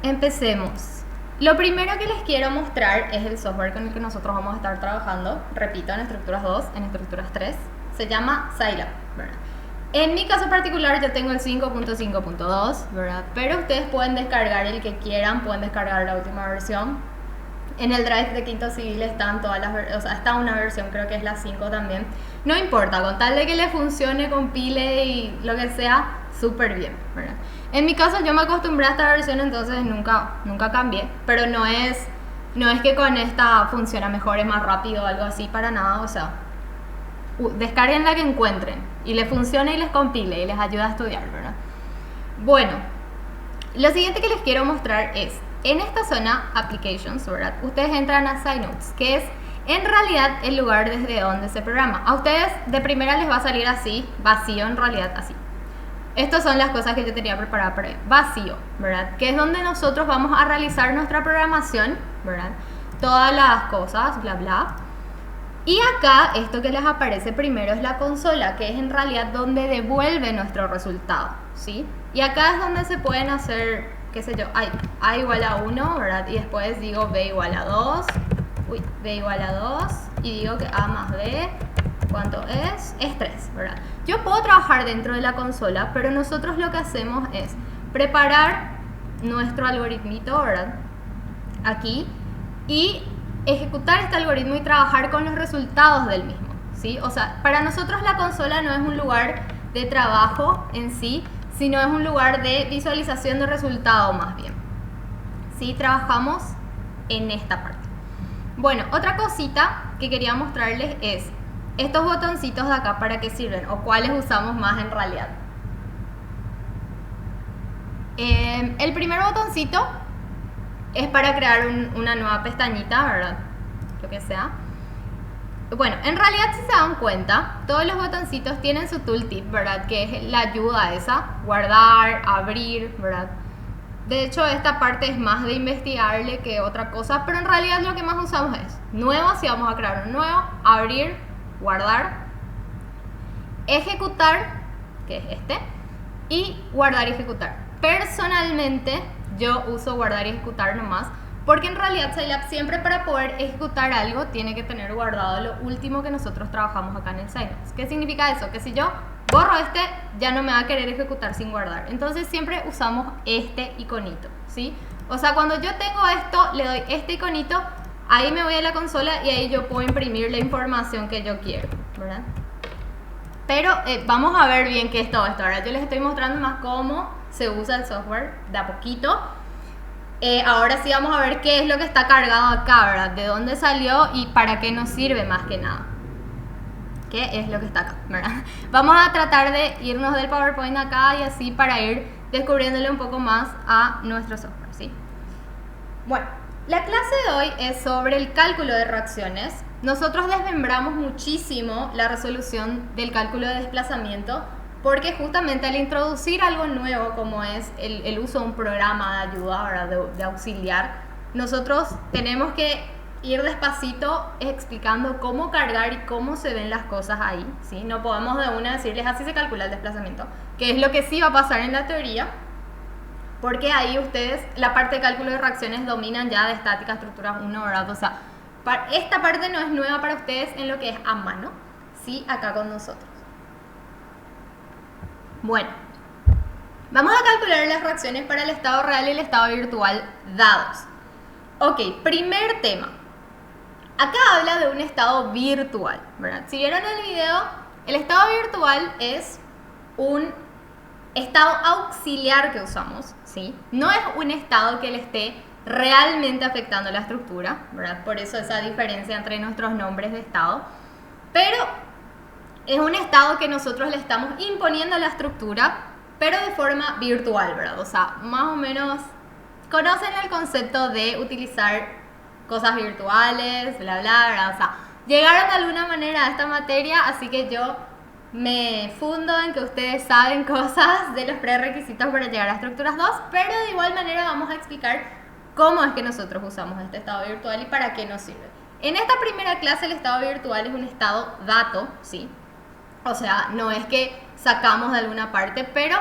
empecemos. Lo primero que les quiero mostrar es el software con el que nosotros vamos a estar trabajando, repito, en estructuras 2, en estructuras 3. Se llama Scilab, ¿verdad? En mi caso particular yo tengo el 5.5.2, ¿verdad? Pero ustedes pueden descargar el que quieran, pueden descargar la última versión. En el drive de Quinto Civil están todas las o sea, está una versión, creo que es la 5 también. No importa, con tal de que le funcione, compile y lo que sea, súper bien, ¿verdad? En mi caso yo me acostumbré a esta versión, entonces nunca cambié. Pero no es que con esta funciona mejor, es más rápido o algo así, para nada. O sea, descarguen la que encuentren y les funcione y les compile y les ayuda a estudiar, ¿verdad? Bueno, lo siguiente que les quiero mostrar es, en esta zona, Applications, ¿verdad? Ustedes entran a SciNotes, que es en realidad el lugar desde donde se programa. A ustedes de primera les va a salir así, vacío, en realidad así. Estas son las cosas que yo tenía preparadas para él. Vacío, ¿verdad? Que es donde nosotros vamos a realizar nuestra programación, ¿verdad? Todas las cosas, bla, bla. Y acá, esto que les aparece primero es la consola, que es en realidad donde devuelve nuestro resultado, ¿sí? Y acá es donde se pueden hacer, qué sé yo, A igual a 1, ¿verdad? Y después digo B igual a 2, B igual a 2, y digo que A más B, ¿cuánto es? Es 3, ¿verdad? Yo puedo trabajar dentro de la consola, pero nosotros lo que hacemos es preparar nuestro algoritmito, ¿verdad? Aquí, y ejecutar este algoritmo y trabajar con los resultados del mismo, ¿sí? O sea, para nosotros la consola no es un lugar de trabajo en sí, sino es un lugar de visualización de resultado más bien. ¿Sí? Trabajamos en esta parte. Bueno, otra cosita que quería mostrarles es estos botoncitos de acá, ¿para qué sirven? O cuáles usamos más en realidad. El primer botoncito es para crear una nueva pestañita, ¿verdad? Lo que sea. Bueno, en realidad si se dan cuenta, todos los botoncitos tienen su tooltip, ¿verdad? Que es la ayuda esa, guardar, abrir, ¿verdad? De hecho, esta parte es más de investigarle que otra cosa, pero en realidad lo que más usamos es nuevo, si vamos a crear un nuevo, abrir, guardar, ejecutar, que es este, y guardar y ejecutar. Personalmente, yo uso guardar y ejecutar nomás, porque en realidad Scilab siempre para poder ejecutar algo tiene que tener guardado lo último que nosotros trabajamos acá en el SciNotes. ¿Qué significa eso? Que si yo borro este, ya no me va a querer ejecutar sin guardar. Entonces siempre usamos este iconito, ¿sí? O sea, cuando yo tengo esto, le doy este iconito, ahí me voy a la consola y ahí yo puedo imprimir la información que yo quiero, ¿verdad? Pero vamos a ver bien qué es todo esto. Ahora yo les estoy mostrando más cómo se usa el software de a poquito. Ahora sí vamos a ver qué es lo que está cargado acá, ¿verdad? De dónde salió y para qué nos sirve más que nada. ¿Qué es lo que está acá, ¿verdad? Vamos a tratar de irnos del PowerPoint acá y así para ir descubriéndole un poco más a nuestro software, ¿sí? Bueno, la clase de hoy es sobre el cálculo de reacciones. Nosotros desmembramos muchísimo la resolución del cálculo de desplazamiento porque justamente al introducir algo nuevo como es el uso de un programa de ayuda, ¿verdad? De auxiliar, nosotros tenemos que ir despacito explicando cómo cargar y cómo se ven las cosas ahí, ¿sí? No podemos de una decirles así se calcula el desplazamiento, que es lo que sí va a pasar en la teoría, porque ahí ustedes la parte de cálculo de reacciones dominan ya de estática, estructuras 1, ¿verdad? O sea, esta parte no es nueva para ustedes en lo que es a mano, ¿sí? Acá con nosotros. Bueno, vamos a calcular las reacciones para el estado real y el estado virtual dados. Ok, primer tema. Acá habla de un estado virtual, ¿verdad? Si vieron el video, el estado virtual es un estado auxiliar que usamos, ¿sí? No es un estado que le esté realmente afectando la estructura, ¿verdad? Por eso esa diferencia entre nuestros nombres de estado. Pero es un estado que nosotros le estamos imponiendo a la estructura, pero de forma virtual, ¿verdad? O sea, más o menos conocen el concepto de utilizar cosas virtuales, bla, bla, ¿verdad? O sea, llegaron de alguna manera a esta materia, así que yo me fundo en que ustedes saben cosas de los prerequisitos para llegar a estructuras 2, pero de igual manera vamos a explicar cómo es que nosotros usamos este estado virtual y para qué nos sirve. En esta primera clase el estado virtual es un estado dato, ¿sí? O sea, no es que sacamos de alguna parte, pero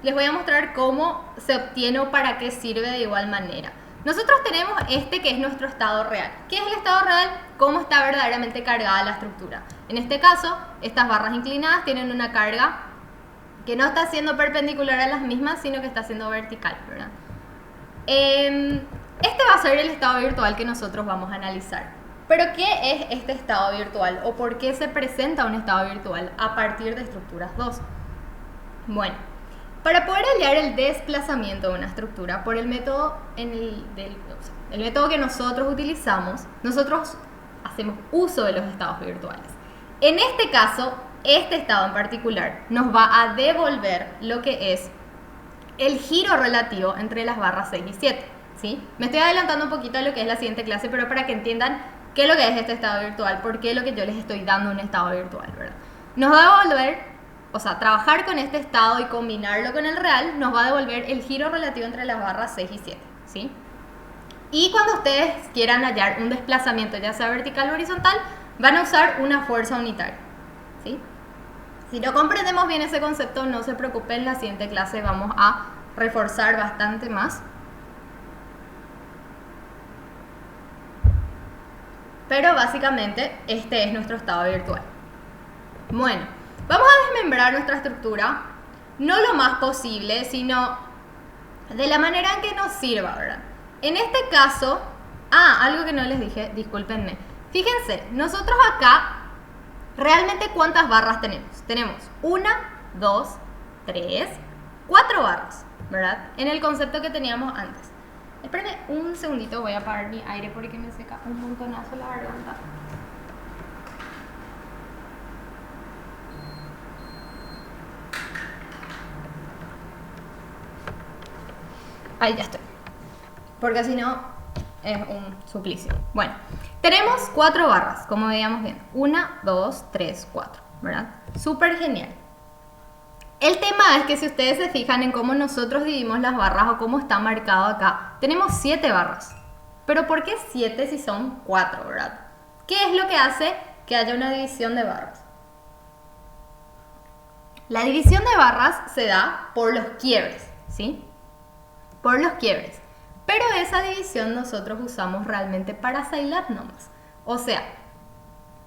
les voy a mostrar cómo se obtiene o para qué sirve de igual manera. Nosotros tenemos este que es nuestro estado real. ¿Qué es el estado real? Cómo está verdaderamente cargada la estructura. En este caso, estas barras inclinadas tienen una carga que no está siendo perpendicular a las mismas, sino que está siendo vertical, ¿verdad? Este va a ser el estado virtual que nosotros vamos a analizar. Pero ¿qué es este estado virtual? ¿O por qué se presenta un estado virtual a partir de estructuras 2? Bueno, para poder hallar el desplazamiento de una estructura por el método, el método que nosotros utilizamos, nosotros hacemos uso de los estados virtuales. En este caso, este estado en particular nos va a devolver lo que es el giro relativo entre las barras 6 y 7. ¿Sí? Me estoy adelantando un poquito a lo que es la siguiente clase, pero para que entiendan qué es lo que es este estado virtual, por qué es lo que yo les estoy dando un estado virtual, ¿verdad? Nos va a devolver, o sea, trabajar con este estado y combinarlo con el real, nos va a devolver el giro relativo entre las barras 6 y 7, ¿sí? Y cuando ustedes quieran hallar un desplazamiento, ya sea vertical o horizontal, van a usar una fuerza unitaria, ¿sí? Si no comprendemos bien ese concepto, no se preocupen, en la siguiente clase vamos a reforzar bastante más. Pero básicamente este es nuestro estado virtual. Bueno, vamos a desmembrar nuestra estructura, no lo más posible, sino de la manera en que nos sirva, ¿verdad? En este caso, algo que no les dije, discúlpenme. Fíjense, nosotros acá, realmente ¿cuántas barras tenemos? Tenemos 1, 2, 3, 4 barras, ¿verdad? En el concepto que teníamos antes. Espérenme un segundito, voy a apagar mi aire porque me seca un montonazo la garganta. Ahí ya estoy. Porque si no, es un suplicio. Bueno, tenemos 4 barras, como veíamos bien. 1, 2, 3, 4, ¿verdad? Súper genial. El tema es que si ustedes se fijan en cómo nosotros dividimos las barras o cómo está marcado acá, tenemos 7 barras. Pero ¿por qué 7 si son 4, verdad? ¿Qué es lo que hace que haya una división de barras? La división de barras se da por los quiebres, ¿sí? Por los quiebres. Pero esa división nosotros usamos realmente para Scilab nomás. O sea,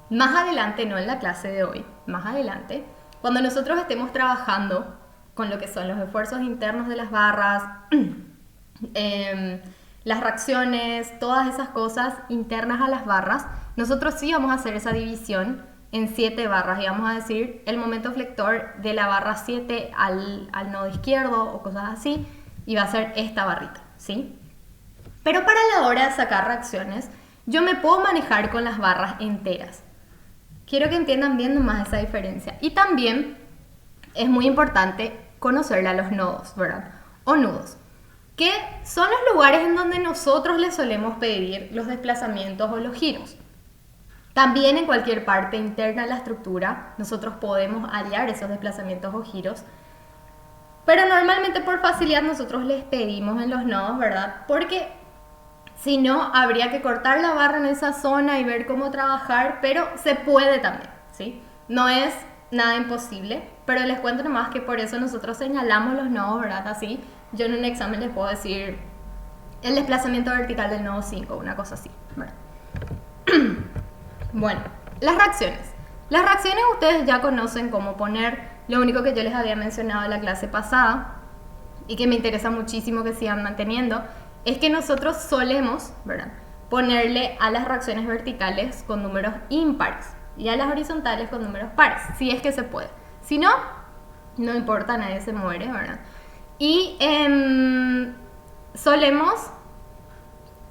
más adelante, no en la clase de hoy, más adelante, cuando nosotros estemos trabajando con lo que son los esfuerzos internos de las barras, las reacciones, todas esas cosas internas a las barras, nosotros sí vamos a hacer esa división en 7 barras y vamos a decir el momento flector de la barra 7 al nodo izquierdo o cosas así, y va a ser esta barrita, ¿sí? Pero para la hora de sacar reacciones, yo me puedo manejar con las barras enteras. Quiero que entiendan bien nomás esa diferencia. Y también es muy importante conocerle a los nodos, ¿verdad? O nudos, que son los lugares en donde nosotros les solemos pedir los desplazamientos o los giros. También en cualquier parte interna de la estructura nosotros podemos hallar esos desplazamientos o giros, pero normalmente por facilidad nosotros les pedimos en los nodos, ¿verdad? Porque si no, habría que cortar la barra en esa zona y ver cómo trabajar, pero se puede también, ¿sí? No es nada imposible, pero les cuento nomás que por eso nosotros señalamos los nodos, ¿verdad? Así, yo en un examen les puedo decir el desplazamiento vertical del nodo 5, una cosa así, ¿verdad? Bueno, las reacciones. Las reacciones ustedes ya conocen cómo poner, lo único que yo les había mencionado en la clase pasada y que me interesa muchísimo que sigan manteniendo, es que nosotros solemos, ¿verdad?, ponerle a las reacciones verticales con números impares y a las horizontales con números pares, si es que se puede. Si no, no importa, nadie se muere, ¿verdad? Y solemos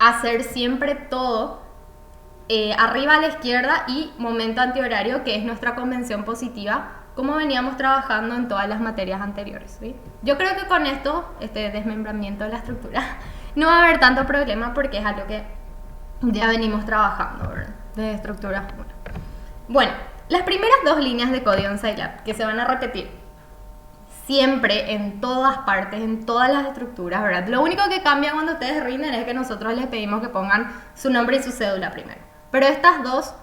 hacer siempre todo arriba a la izquierda y momento antihorario, que es nuestra convención positiva, como veníamos trabajando en todas las materias anteriores, ¿sí? Yo creo que con esto, este desmembramiento de la estructura, no va a haber tanto problema porque es algo que ya venimos trabajando, ¿verdad? De estructura 1. Bueno, las primeras 2 líneas de código en Scilab que se van a repetir siempre en todas partes, en todas las estructuras, ¿verdad? Lo único que cambia cuando ustedes rinden es que nosotros les pedimos que pongan su nombre y su cédula primero. Pero estas 2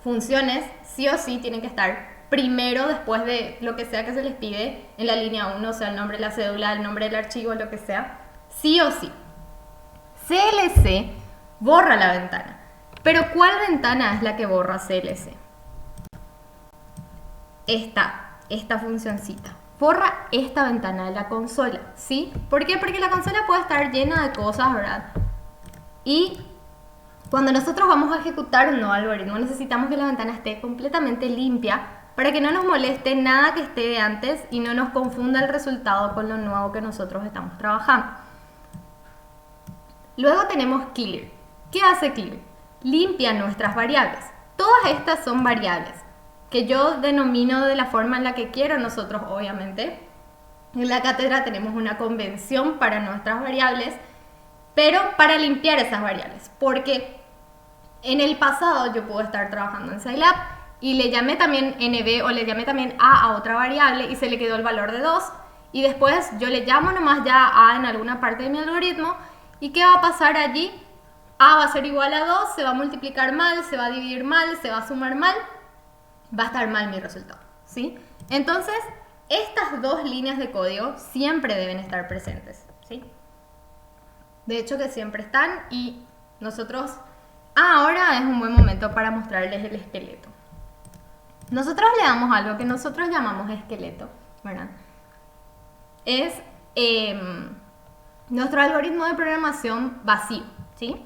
funciones sí o sí tienen que estar primero después de lo que sea que se les pide en la línea 1, o sea, el nombre de la cédula, el nombre del archivo, lo que sea, sí o sí. CLC borra la ventana. Pero ¿cuál ventana es la que borra CLC? Esta funcioncita. Borra esta ventana de la consola, ¿sí? ¿Por qué? Porque la consola puede estar llena de cosas, ¿verdad? Y cuando nosotros vamos a ejecutar un nuevo algoritmo, necesitamos que la ventana esté completamente limpia para que no nos moleste nada que esté de antes y no nos confunda el resultado con lo nuevo que nosotros estamos trabajando. Luego tenemos clear. ¿Qué hace clear? Limpia nuestras variables. Todas estas son variables que yo denomino de la forma en la que quiero nosotros, obviamente. En la cátedra tenemos una convención para nuestras variables, pero para limpiar esas variables, porque en el pasado yo puedo estar trabajando en Scilab y le llamé también NB o le llamé también A otra variable y se le quedó el valor de 2 y después yo le llamo nomás ya A en alguna parte de mi algoritmo y ¿qué va a pasar allí? A va a ser igual a 2, se va a multiplicar mal, se va a dividir mal, se va a sumar mal, va a estar mal mi resultado, ¿sí? Entonces, estas dos líneas de código siempre deben estar presentes, ¿sí? De hecho que siempre están y nosotros... ahora es un buen momento para mostrarles el esqueleto. Nosotros le damos algo que nosotros llamamos esqueleto, ¿verdad? Es nuestro algoritmo de programación vacío, ¿sí?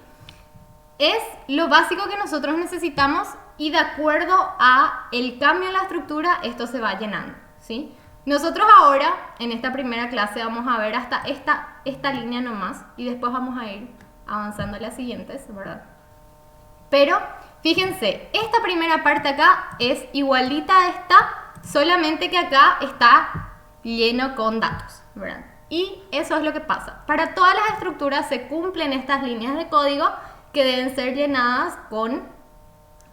Es lo básico que nosotros necesitamos y de acuerdo a el cambio en la estructura, esto se va llenando, ¿sí? Nosotros ahora, en esta primera clase, vamos a ver hasta esta línea nomás y después vamos a ir avanzando a las siguientes, ¿verdad? Pero, fíjense, esta primera parte acá es igualita a esta, solamente que acá está lleno con datos, ¿verdad? Y eso es lo que pasa. Para todas las estructuras se cumplen estas líneas de código que deben ser llenadas con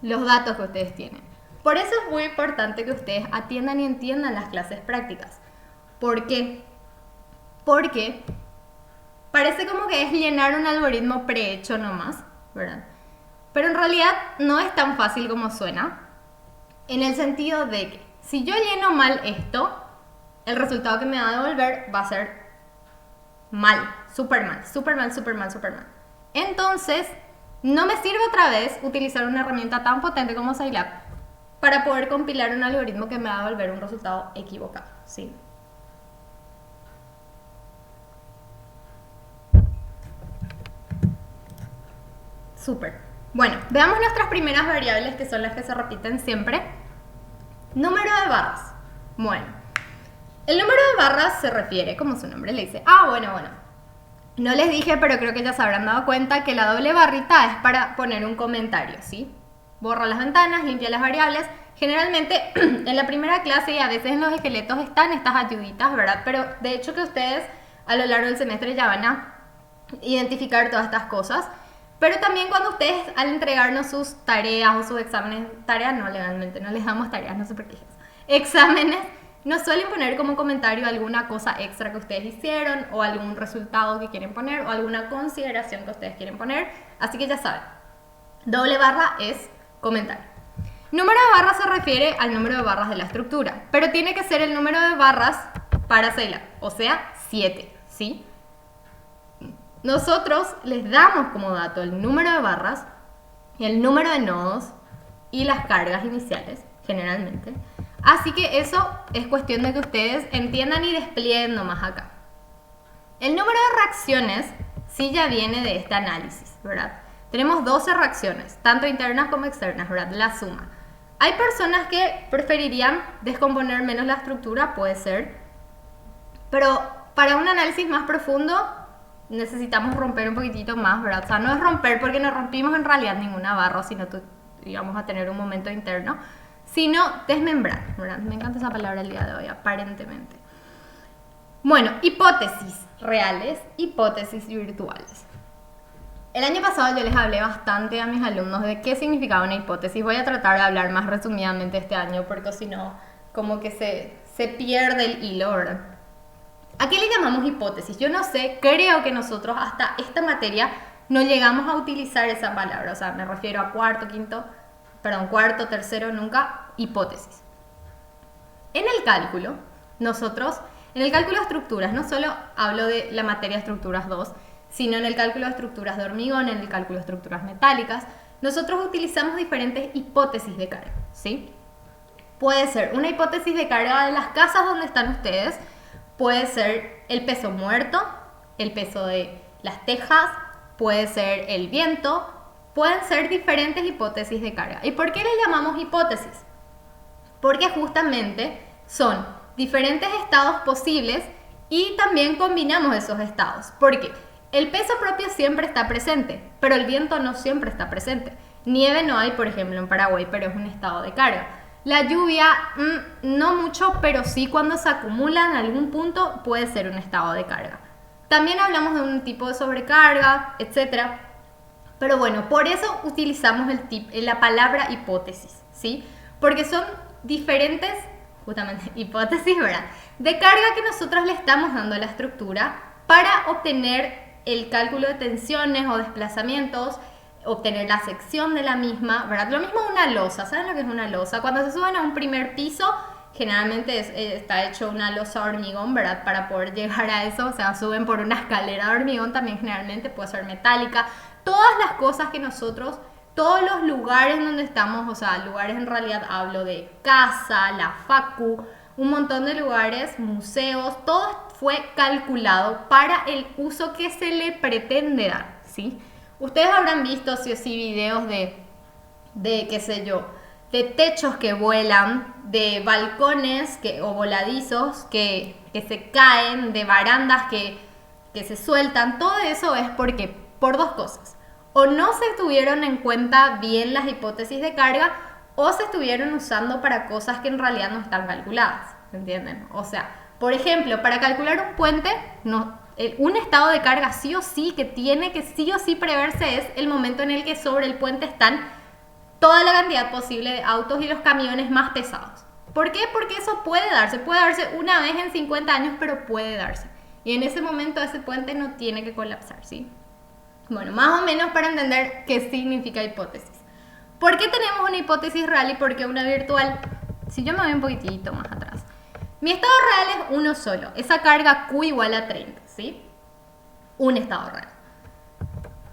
los datos que ustedes tienen. Por eso es muy importante que ustedes atiendan y entiendan las clases prácticas. ¿Por qué? Porque parece como que es llenar un algoritmo prehecho nomás, ¿verdad? Pero en realidad no es tan fácil como suena, en el sentido de que si yo lleno mal esto, el resultado que me va a devolver va a ser mal, súper mal, súper mal, súper mal, súper mal. Entonces, no me sirve otra vez utilizar una herramienta tan potente como Scilab para poder compilar un algoritmo que me va a devolver un resultado equivocado, ¿sí? Súper. Bueno, veamos nuestras primeras variables que son las que se repiten siempre. Número de barras. Bueno, el número de barras se refiere, como su nombre le dice. Bueno. No les dije, pero creo que ya se habrán dado cuenta que la doble barrita es para poner un comentario, ¿sí? Borra las ventanas, limpia las variables. Generalmente en la primera clase y a veces en los esqueletos están estas ayuditas, ¿verdad? Pero de hecho que ustedes a lo largo del semestre ya van a identificar todas estas cosas. Pero también cuando ustedes al entregarnos sus tareas o sus exámenes, tareas no legalmente, no les damos tareas, no sé por qué es eso, exámenes, nos suelen poner como comentario alguna cosa extra que ustedes hicieron o algún resultado que quieren poner o alguna consideración que ustedes quieren poner. Así que ya saben, doble barra es comentario. Número de barras se refiere al número de barras de la estructura, pero tiene que ser el número de barras para Scilab, o sea, 7, ¿sí? Nosotros les damos como dato el número de barras, el número de nodos y las cargas iniciales, generalmente. Así que eso es cuestión de que ustedes entiendan y desplieguen nomás acá. El número de reacciones sí ya viene de este análisis, ¿verdad? Tenemos 12 reacciones, tanto internas como externas, ¿verdad? La suma. Hay personas que preferirían descomponer menos la estructura, puede ser, pero para un análisis más profundo necesitamos romper un poquitito más, ¿verdad? O sea, no es romper porque no rompimos en realidad ninguna barra, sino íbamos a tener un momento interno, sino desmembrar, ¿verdad? Me encanta esa palabra el día de hoy, aparentemente. Bueno, hipótesis reales, hipótesis virtuales. El año pasado yo les hablé bastante a mis alumnos de qué significaba una hipótesis. Voy a tratar de hablar más resumidamente este año porque si no, como que se pierde el hilo, ¿verdad? ¿A qué le llamamos hipótesis? Yo no sé, creo que nosotros hasta esta materia no llegamos a utilizar esa palabra. O sea, me refiero a cuarto, tercero, nunca, hipótesis. En el cálculo, en el cálculo de estructuras, no solo hablo de la materia de estructuras 2, sino en el cálculo de estructuras de hormigón, en el cálculo de estructuras metálicas, nosotros utilizamos diferentes hipótesis de carga, ¿sí? Puede ser una hipótesis de carga de las casas donde están ustedes, puede ser el peso muerto, el peso de las tejas, puede ser el viento, pueden ser diferentes hipótesis de carga. ¿Y por qué le llamamos hipótesis? Porque justamente son diferentes estados posibles y también combinamos esos estados. Porque el peso propio siempre está presente, pero el viento no siempre está presente. Nieve no hay, por ejemplo, en Paraguay, pero es un estado de carga. La lluvia, no mucho, pero sí cuando se acumula en algún punto puede ser un estado de carga. También hablamos de un tipo de sobrecarga, etc. Pero bueno, por eso utilizamos la palabra hipótesis, ¿sí? Porque son diferentes, justamente, hipótesis, ¿verdad?, de carga que nosotros le estamos dando a la estructura para obtener el cálculo de tensiones o desplazamientos, obtener la sección de la misma, ¿verdad? Lo mismo una losa. ¿Saben lo que es una losa? Cuando se suben a un primer piso, generalmente está hecho una losa de hormigón, ¿verdad? Para poder llegar a eso, o sea, suben por una escalera de hormigón, también generalmente puede ser metálica. Todas las cosas que nosotros, todos los lugares donde estamos, o sea, lugares en realidad hablo de casa, la facu, un montón de lugares, museos, todo fue calculado para el uso que se le pretende dar, ¿sí? Ustedes habrán visto sí o sí videos de qué sé yo, de techos que vuelan, de balcones o voladizos que se caen, de barandas que se sueltan. Todo eso es porque, por dos cosas. O no se tuvieron en cuenta bien las hipótesis de carga, o se estuvieron usando para cosas que en realidad no están calculadas, ¿entienden? O sea, por ejemplo, para calcular un puente, un estado de carga sí o sí que tiene que sí o sí preverse es el momento en el que sobre el puente están toda la cantidad posible de autos y los camiones más pesados. ¿Por qué? Porque eso puede darse una vez en 50 años, pero puede darse. Y en ese momento ese puente no tiene que colapsar, ¿sí? Bueno, más o menos para entender qué significa hipótesis. ¿Por qué tenemos una hipótesis real y por qué una virtual? Si yo me voy un poquitito más atrás. Mi estado real es uno solo, esa carga Q igual a 30, ¿sí? Un estado real.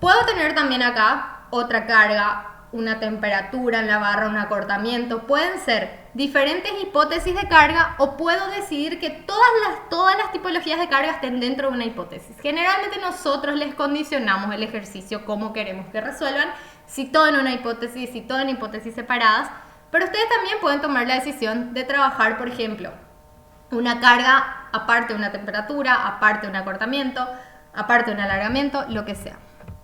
Puedo tener también acá otra carga, una temperatura en la barra, un acortamiento. Pueden ser diferentes hipótesis de carga o puedo decidir que todas las tipologías de carga estén dentro de una hipótesis. Generalmente nosotros les condicionamos el ejercicio como queremos que resuelvan, si todo en una hipótesis, si todo en hipótesis separadas, pero ustedes también pueden tomar la decisión de trabajar, por ejemplo, una carga aparte de una temperatura, aparte de un acortamiento, aparte de un alargamiento, lo que sea.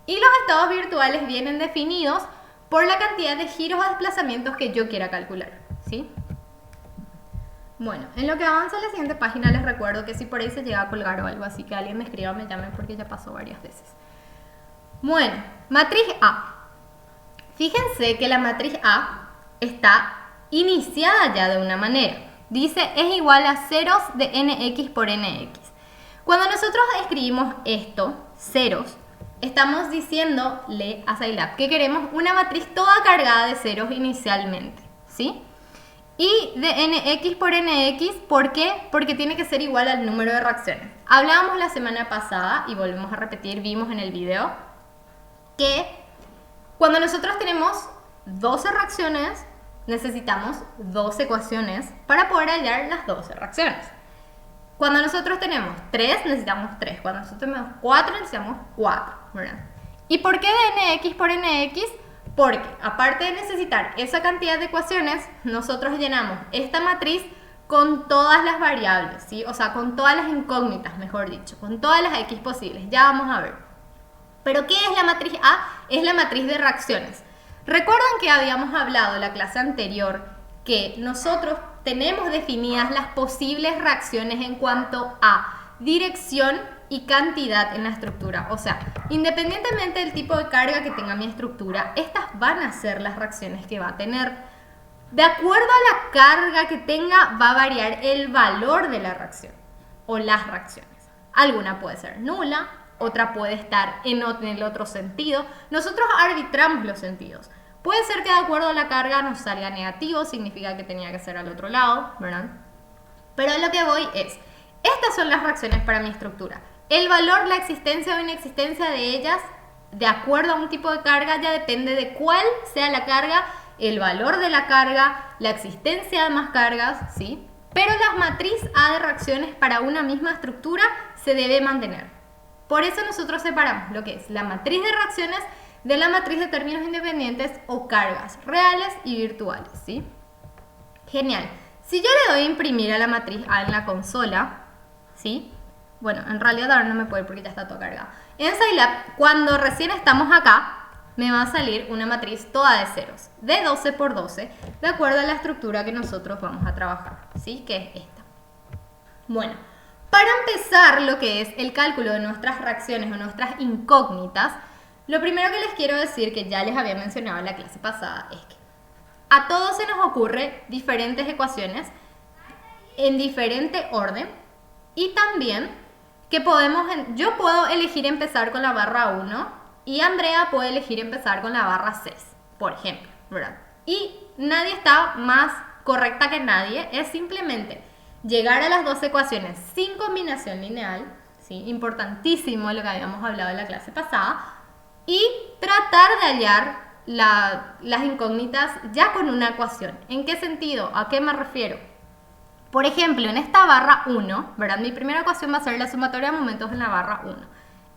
Y los estados virtuales vienen definidos por la cantidad de giros o desplazamientos que yo quiera calcular, ¿sí? Bueno, en lo que avanza la siguiente página les recuerdo que si por ahí se llega a colgar o algo así, que alguien me escriba o me llame porque ya pasó varias veces. Bueno, matriz A. Fíjense que la matriz A está iniciada ya de una manera. Dice es igual a ceros de nx por nx. Cuando nosotros escribimos esto, ceros, estamos diciéndole a Scilab que queremos una matriz toda cargada de ceros inicialmente, ¿sí? Y de nx por nx, ¿por qué? Porque tiene que ser igual al número de reacciones. Hablábamos la semana pasada y volvemos a repetir, vimos en el video, que cuando nosotros tenemos 12 reacciones, necesitamos 12 ecuaciones para poder hallar las 12 reacciones. Cuando nosotros tenemos 3, necesitamos 3. Cuando nosotros tenemos 4, necesitamos 4, ¿verdad? ¿Y por qué de nx por nx? Porque aparte de necesitar esa cantidad de ecuaciones, nosotros llenamos esta matriz con todas las variables, ¿sí? O sea, con todas las incógnitas, mejor dicho, con todas las x posibles. Ya vamos a ver. ¿Pero qué es la matriz A? Es la matriz de reacciones. ¿Recuerdan que habíamos hablado en la clase anterior que nosotros tenemos definidas las posibles reacciones en cuanto a dirección y cantidad en la estructura? O sea, independientemente del tipo de carga que tenga mi estructura, estas van a ser las reacciones que va a tener. De acuerdo a la carga que tenga, va a variar el valor de la reacción o las reacciones. Alguna puede ser nula, otra puede estar en el otro sentido. Nosotros arbitramos los sentidos. Puede ser que de acuerdo a la carga nos salga negativo, significa que tenía que ser al otro lado, ¿verdad? Pero a lo que voy es, estas son las reacciones para mi estructura. El valor, la existencia o inexistencia de ellas, de acuerdo a un tipo de carga, ya depende de cuál sea la carga, el valor de la carga, la existencia de más cargas, ¿sí? Pero la matriz A de reacciones para una misma estructura se debe mantener. Por eso nosotros separamos lo que es la matriz de reacciones de la matriz de términos independientes o cargas reales y virtuales, ¿sí? Genial. Si yo le doy a imprimir a la matriz A en la consola, ¿sí? Bueno, en realidad ahora no me puede ir porque ya está todo cargado. En Scilab, cuando recién estamos acá, me va a salir una matriz toda de ceros, de 12 por 12, de acuerdo a la estructura que nosotros vamos a trabajar, ¿sí? Que es esta. Bueno, para empezar lo que es el cálculo de nuestras reacciones o nuestras incógnitas, lo primero que les quiero decir, que ya les había mencionado en la clase pasada, es que a todos se nos ocurre diferentes ecuaciones en diferente orden y también que yo puedo elegir empezar con la barra 1 y Andrea puede elegir empezar con la barra 6, por ejemplo, ¿verdad? Y nadie está más correcta que nadie, es simplemente llegar a las dos ecuaciones sin combinación lineal, ¿sí? Importantísimo lo que habíamos hablado en la clase pasada, y tratar de hallar las incógnitas ya con una ecuación. ¿En qué sentido? ¿A qué me refiero? Por ejemplo, en esta barra 1, ¿verdad? Mi primera ecuación va a ser la sumatoria de momentos en la barra 1.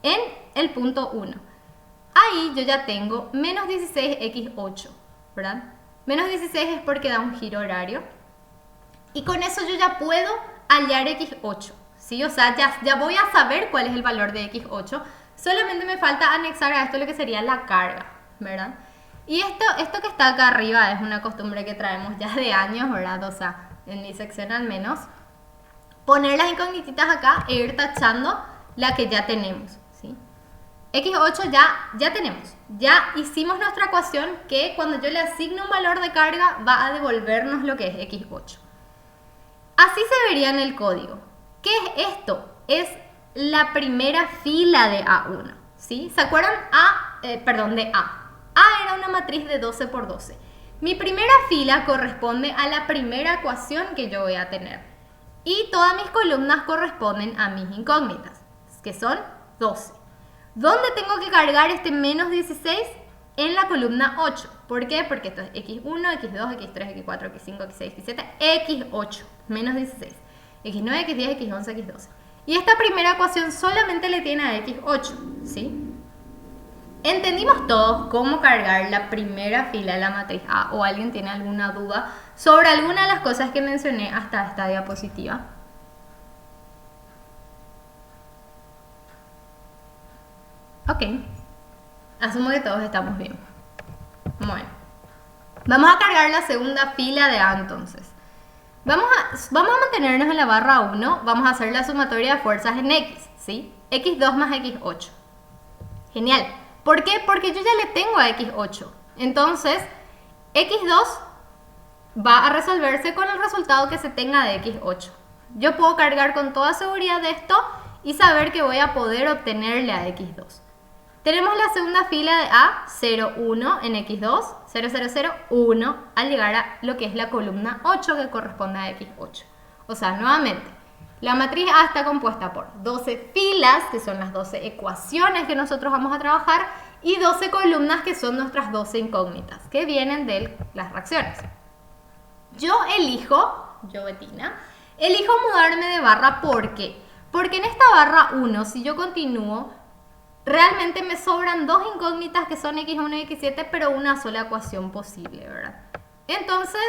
En el punto 1. Ahí yo ya tengo menos 16x8, ¿verdad? Menos 16 es porque da un giro horario. Y con eso yo ya puedo hallar x8, ¿sí? O sea, ya voy a saber cuál es el valor de x8. Solamente me falta anexar a esto lo que sería la carga, ¿verdad? Y esto que está acá arriba es una costumbre que traemos ya de años, ¿verdad? O sea, en mi sección al menos. Poner las incógnitas acá e ir tachando la que ya tenemos, ¿sí? X8 ya tenemos. Ya hicimos nuestra ecuación que cuando yo le asigno un valor de carga va a devolvernos lo que es X8. Así se vería en el código. ¿Qué es esto? Es la primera fila de A1, ¿sí? ¿Se acuerdan? De A. A era una matriz de 12 por 12. Mi primera fila corresponde a la primera ecuación que yo voy a tener. Y todas mis columnas corresponden a mis incógnitas, que son 12. ¿Dónde tengo que cargar este menos 16? En la columna 8. ¿Por qué? Porque esto es x1, x2, x3, x4, x5, x6, x7, x8, menos 16. x9, x10, x11, x12. Y esta primera ecuación solamente le tiene a x8, ¿sí? ¿Entendimos todos cómo cargar la primera fila de la matriz A? ¿O alguien tiene alguna duda sobre alguna de las cosas que mencioné hasta esta diapositiva? Ok. Asumo que todos estamos bien. Bueno. Vamos a cargar la segunda fila de A entonces. Vamos a mantenernos en la barra 1. Vamos a hacer la sumatoria de fuerzas en X, ¿sí? X2 más X8. Genial. ¿Por qué? Porque yo ya le tengo a X8. Entonces, X2 va a resolverse con el resultado que se tenga de X8. Yo puedo cargar con toda seguridad de esto y saber que voy a poder obtenerle a X2. Tenemos la segunda fila de A, 0, 1 en X2, 0, 0, 0, 1, al llegar a lo que es la columna 8 que corresponde a X8. O sea, nuevamente, la matriz A está compuesta por 12 filas, que son las 12 ecuaciones que nosotros vamos a trabajar, y 12 columnas, que son nuestras 12 incógnitas, que vienen de las reacciones. Yo, Betina, elijo mudarme de barra. ¿Por qué? Porque en esta barra 1, si yo continúo, realmente me sobran dos incógnitas que son x1 y x7, pero una sola ecuación posible, ¿verdad? Entonces,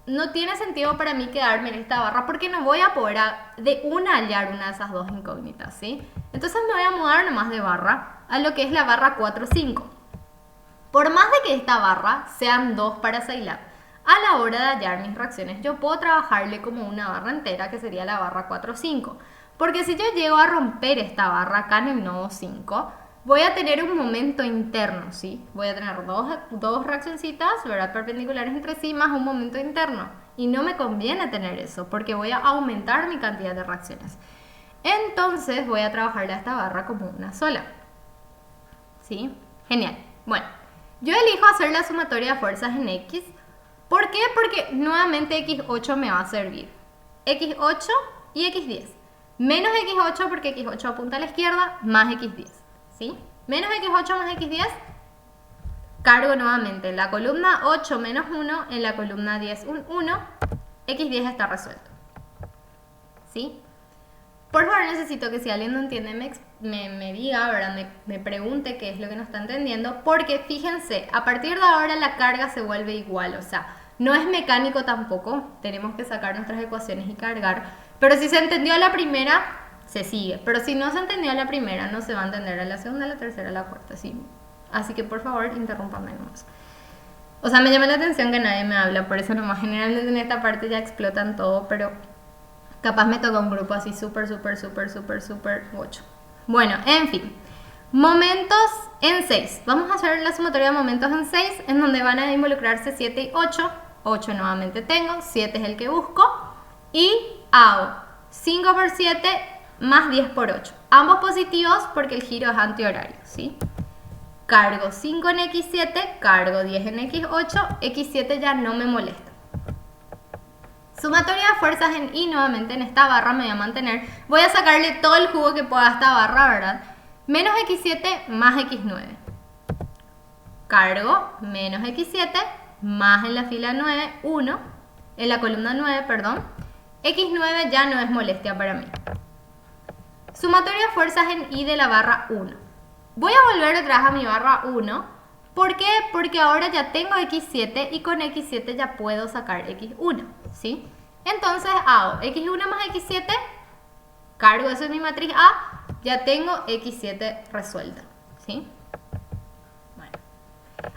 no tiene sentido para mí quedarme en esta barra porque no voy a poder hallar una de esas dos incógnitas, ¿sí? Entonces me voy a mudar nomás de barra a lo que es la barra 4, 5. Por más de que esta barra sean dos para Scilab, a la hora de hallar mis reacciones, yo puedo trabajarle como una barra entera, que sería la barra 4, 5. Porque si yo llego a romper esta barra acá en el nodo 5, voy a tener un momento interno, ¿sí? Voy a tener dos reaccioncitas, ¿verdad? Perpendiculares entre sí, más un momento interno. Y no me conviene tener eso, porque voy a aumentar mi cantidad de reacciones. Entonces voy a trabajarle a esta barra como una sola. ¿Sí? Genial. Bueno, yo elijo hacer la sumatoria de fuerzas en X. ¿Por qué? Porque nuevamente X8 me va a servir. x8 y x10. Menos x8 porque x8 apunta a la izquierda, más x10, ¿sí? Menos x8 más x10, cargo nuevamente en la columna 8 menos 1, en la columna 10 un 1, x10 está resuelto, ¿sí? Por favor, necesito que si alguien no entiende me diga, ¿verdad? Me pregunte qué es lo que no está entendiendo, porque fíjense, a partir de ahora la carga se vuelve igual, o sea, no es mecánico tampoco, tenemos que sacar nuestras ecuaciones y cargar, pero si se entendió a la primera, se sigue, pero si no se entendió a la primera, no se va a entender a la segunda, a la tercera, a la cuarta, ¿sí? Así que por favor, interrúmpame nomás. O sea, me llama la atención que nadie me habla, por eso nomás generalmente en esta parte ya explotan todo, pero capaz me toca un grupo así súper 8. Bueno, en fin. Momentos en 6. Vamos a hacer la sumatoria de momentos en 6, en donde van a involucrarse 7 y 8. 8 nuevamente tengo, 7 es el que busco. Y hago 5 por 7 más 10 por 8. Ambos positivos porque el giro es antihorario, ¿sí? Cargo 5 en x7, cargo 10 en x8, x7 ya no me molesta. Sumatoria de fuerzas en I, nuevamente en esta barra me voy a mantener. Voy a sacarle todo el jugo que pueda a esta barra, ¿verdad? Menos x7 más x9. Cargo menos x7 más en la fila 9, 1. En la columna 9, perdón. x9 ya no es molestia para mí. Sumatoria de fuerzas en I de la barra 1. Voy a volver atrás a mi barra 1. ¿Por qué? Porque ahora ya tengo x7 y con x7 ya puedo sacar x1, ¿sí? Entonces hago x1 más x7, cargo eso en mi matriz A, ya tengo x7 resuelta, ¿sí? Bueno.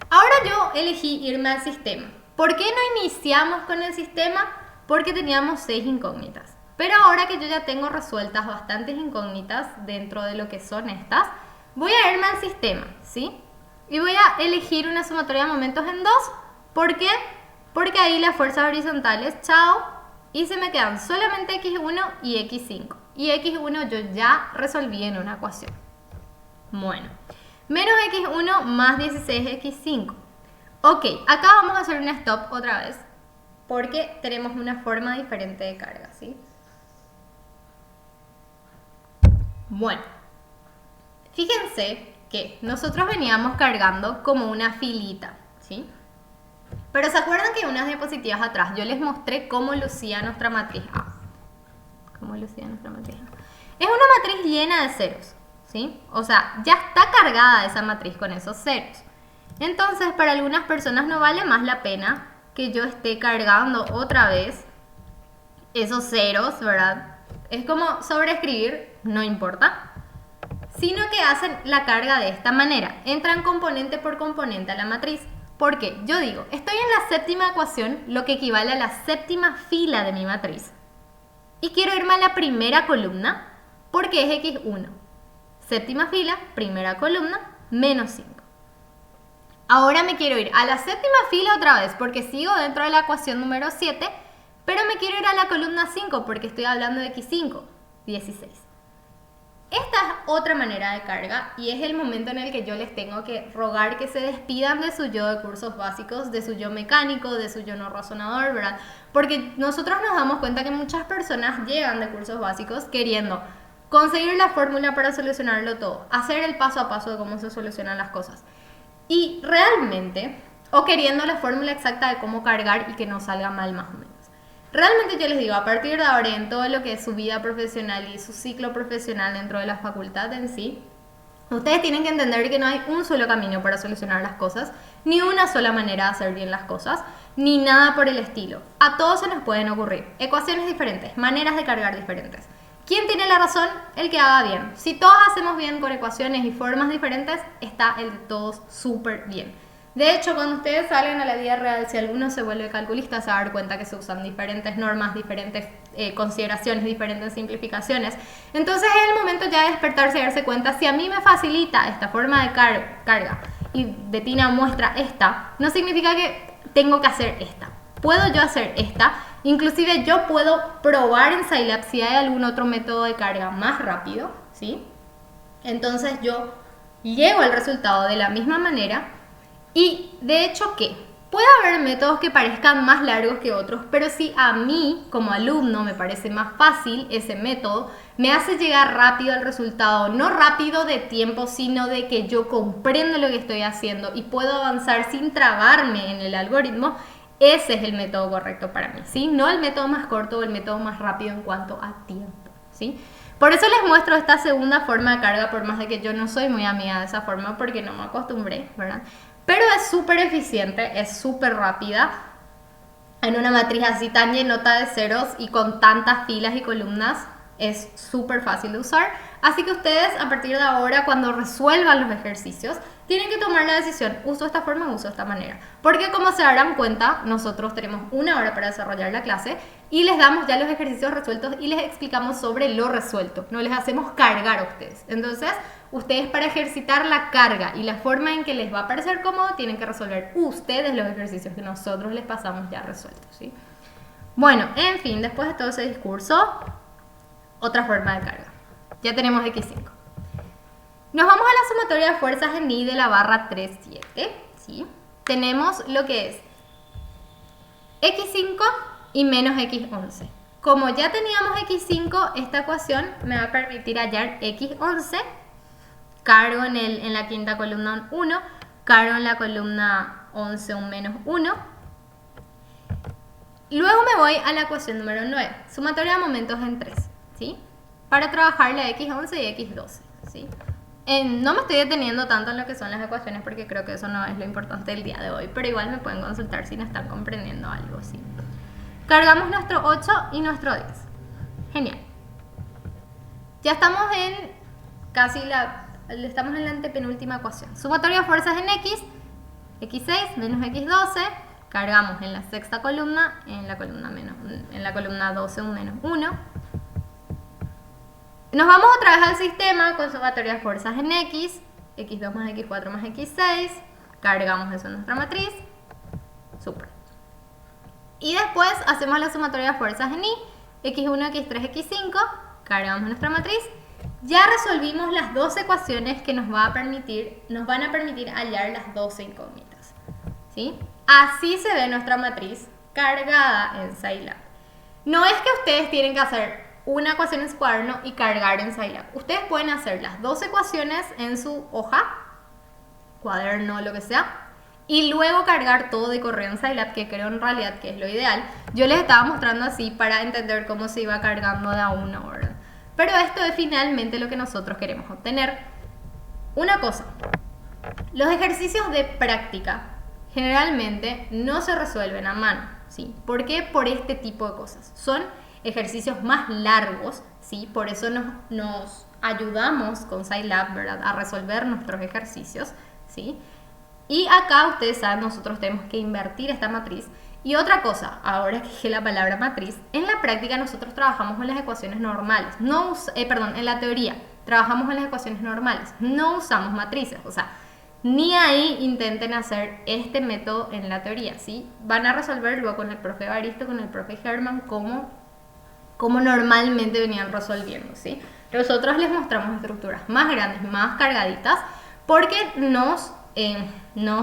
Ahora yo elegí irme al sistema. ¿Por qué no iniciamos con el sistema? Porque teníamos 6 incógnitas. Pero ahora que yo ya tengo resueltas bastantes incógnitas dentro de lo que son estas, voy a irme al sistema, ¿sí? Y voy a elegir una sumatoria de momentos en 2. ¿Por qué? Porque ahí las fuerzas horizontales, chao, y se me quedan solamente x1 y x5. Y x1 yo ya resolví en una ecuación. Bueno, menos x1 más 16x5. Ok, acá vamos a hacer un stop otra vez, porque tenemos una forma diferente de carga, ¿sí? Bueno, fíjense que nosotros veníamos cargando como una filita, ¿sí? Pero ¿se acuerdan que unas diapositivas atrás yo les mostré cómo lucía nuestra matriz A? ¿Cómo lucía nuestra matriz A? Es una matriz llena de ceros, ¿sí? O sea, ya está cargada esa matriz con esos ceros. Entonces, para algunas personas no vale más la pena que yo esté cargando otra vez esos ceros, ¿verdad? Es como sobreescribir, no importa, sino que hacen la carga de esta manera. Entran componente por componente a la matriz. Porque yo digo, estoy en la séptima ecuación, lo que equivale a la séptima fila de mi matriz. Y quiero irme a la primera columna, porque es x1. Séptima fila, primera columna, menos 5. Ahora me quiero ir a la séptima fila otra vez, porque sigo dentro de la ecuación número 7, pero me quiero ir a la columna 5, porque estoy hablando de x5, 16. Esta es otra manera de carga y es el momento en el que yo les tengo que rogar que se despidan de su yo de cursos básicos, de su yo mecánico, de su yo no razonador, ¿verdad? Porque nosotros nos damos cuenta que muchas personas llegan de cursos básicos queriendo conseguir la fórmula para solucionarlo todo, hacer el paso a paso de cómo se solucionan las cosas. Y realmente, o queriendo la fórmula exacta de cómo cargar y que no salga mal más o menos. Realmente yo les digo, a partir de ahora en todo lo que es su vida profesional y su ciclo profesional dentro de la facultad en sí, ustedes tienen que entender que no hay un solo camino para solucionar las cosas, ni una sola manera de hacer bien las cosas, ni nada por el estilo. A todos se nos pueden ocurrir ecuaciones diferentes, maneras de cargar diferentes. ¿Quién tiene la razón? El que haga bien. Si todos hacemos bien con ecuaciones y formas diferentes, está el de todos súper bien. De hecho, cuando ustedes salgan a la vida real, si alguno se vuelve calculista, se va a dar cuenta que se usan diferentes normas, diferentes consideraciones, diferentes simplificaciones. Entonces es el momento ya de despertarse y darse cuenta, si a mí me facilita esta forma de carga y Bettina muestra esta, no significa que tengo que hacer esta. Puedo yo hacer esta, inclusive yo puedo probar en Scilab si hay algún otro método de carga más rápido, ¿sí? Entonces yo llego al resultado de la misma manera. Y de hecho, ¿qué? Puede haber métodos que parezcan más largos que otros, pero si a mí como alumno me parece más fácil ese método, me hace llegar rápido al resultado, no rápido de tiempo, sino de que yo comprendo lo que estoy haciendo y puedo avanzar sin trabarme en el algoritmo, ese es el método correcto para mí, ¿sí? No el método más corto o el método más rápido en cuanto a tiempo, ¿sí? Por eso les muestro esta segunda forma de carga, por más de que yo no soy muy amiga de esa forma porque no me acostumbré, ¿verdad? Pero es súper eficiente, es súper rápida. En una matriz así tan llenota de ceros y con tantas filas y columnas, es súper fácil de usar. Así que ustedes a partir de ahora, cuando resuelvan los ejercicios, tienen que tomar la decisión, uso esta forma o uso esta manera. Porque como se darán cuenta, nosotros tenemos 1 hora para desarrollar la clase y les damos ya los ejercicios resueltos y les explicamos sobre lo resuelto. No les hacemos cargar a ustedes. Entonces, ustedes para ejercitar la carga y la forma en que les va a parecer cómodo, tienen que resolver ustedes los ejercicios que nosotros les pasamos ya resueltos, ¿sí? Bueno, en fin, después de todo ese discurso, otra forma de carga. Ya tenemos X5. Nos vamos a la sumatoria de fuerzas en I de la barra 3,7, ¿sí? Tenemos lo que es X5 y menos X11. Como ya teníamos X5, esta ecuación me va a permitir hallar X11. Cargo en la quinta columna un 1, cargo en la columna 11 un menos 1. Luego me voy a la ecuación número 9, sumatoria de momentos en 3, ¿sí? Para trabajar la X11 y X12, ¿sí? No me estoy deteniendo tanto en lo que son las ecuaciones porque creo que eso no es lo importante del día de hoy, pero igual me pueden consultar si no están comprendiendo algo, ¿sí? Cargamos nuestro 8 y nuestro 10. Genial. Ya estamos en casi estamos en la antepenúltima ecuación. Sumatoria de fuerzas en X, X6 menos X12. Cargamos en la sexta columna, en la columna 12 un menos 1. Nos vamos otra vez al sistema con sumatoria de fuerzas en X, X2 más X4 más X6. Cargamos eso en nuestra matriz. Súper. Y después hacemos la sumatoria de fuerzas en I, X1, X3, X5. Cargamos en nuestra matriz. Ya resolvimos las dos ecuaciones que nos van a permitir hallar las 12 incógnitas, ¿sí? Así se ve nuestra matriz cargada en Scilab. No es que ustedes tienen que hacer una ecuación en su cuaderno y cargar en Scilab. Ustedes pueden hacer las dos ecuaciones en su hoja, cuaderno, lo que sea, y luego cargar todo de correo en Scilab, que creo en realidad que es lo ideal. Yo les estaba mostrando así para entender cómo se iba cargando de a uno, ¿verdad? Pero esto es finalmente lo que nosotros queremos obtener. Una cosa, los ejercicios de práctica generalmente no se resuelven a mano, ¿sí? ¿Por qué? Por este tipo de cosas. Son ejercicios más largos, ¿sí? Por eso nos ayudamos con Scilab, ¿verdad? A resolver nuestros ejercicios, ¿sí? Y acá ustedes saben, nosotros tenemos que invertir esta matriz. Y otra cosa, ahora que dije la palabra matriz, en la práctica nosotros trabajamos con las ecuaciones normales, en la teoría trabajamos con las ecuaciones normales, no usamos matrices, o sea, ni ahí intenten hacer este método en la teoría, ¿sí? Van a resolverlo con el profe Baristo, con el profe Herman, como normalmente venían resolviendo, ¿sí? Nosotros les mostramos estructuras más grandes, más cargaditas, porque nos